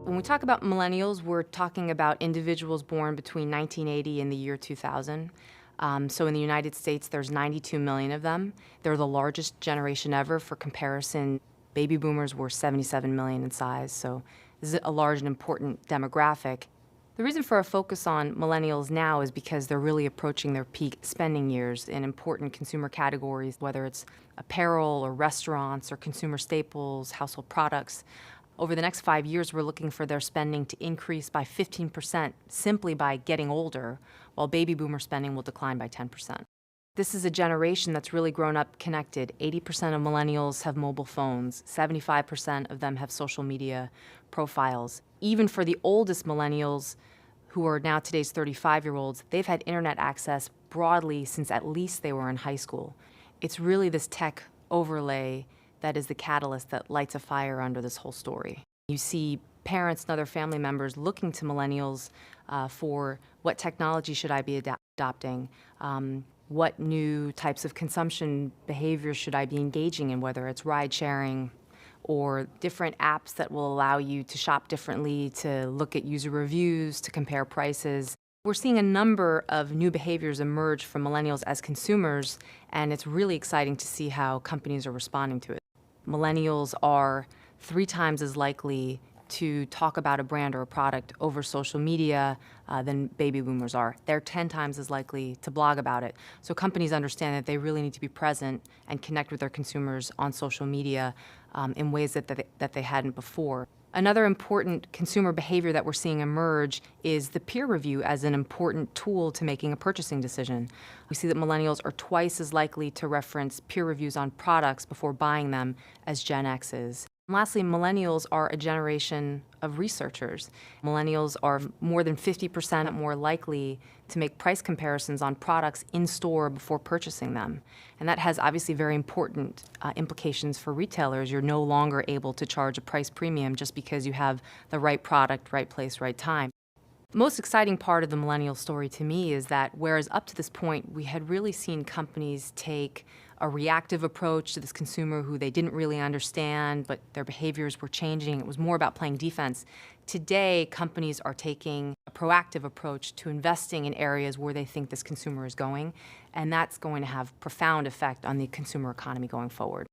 When we talk about millennials, we're talking about individuals born between 1980 and the year 2000. So in the United States, there's 92 million of them. They're the largest generation ever. For comparison, baby boomers were 77 million in size, so this is a large and important demographic. The reason for a focus on millennials now is because they're really approaching their peak spending years in important consumer categories, whether it's apparel or restaurants or consumer staples, household products. Over the next 5 years, we're looking for their spending to increase by 15% simply by getting older, while baby boomer spending will decline by 10%. This is a generation that's really grown up connected. 80% of millennials have mobile phones. 75% of them have social media profiles. Even for the oldest millennials, who are now today's 35-year-olds, they've had internet access broadly since at least they were in high school. It's really this tech overlay that is the catalyst that lights a fire under this whole story. You see parents and other family members looking to millennials for what technology should I be adopting, what new types of consumption behaviors should I be engaging in, whether it's ride sharing or different apps that will allow you to shop differently, to look at user reviews, to compare prices. We're seeing a number of new behaviors emerge from millennials as consumers, and it's really exciting to see how companies are responding to it. Millennials are 3 times as likely to talk about a brand or a product over social media than baby boomers are. They're 10 times as likely to blog about it. So companies understand that they really need to be present and connect with their consumers on social media in ways that they hadn't before. Another important consumer behavior that we're seeing emerge is the peer review as an important tool to making a purchasing decision. We see that millennials are twice as likely to reference peer reviews on products before buying them as Gen X is. And lastly, millennials are a generation of researchers. Millennials are more than 50% more likely to make price comparisons on products in store before purchasing them. And that has obviously very important implications for retailers. You're no longer able to charge a price premium just because you have the right product, right place, right time. The most exciting part of the millennial story to me is that whereas up to this point we had really seen companies take a reactive approach to this consumer who they didn't really understand, but their behaviors were changing. It was more about playing defense. Today, companies are taking a proactive approach to investing in areas where they think this consumer is going, and that's going to have profound effect on the consumer economy going forward.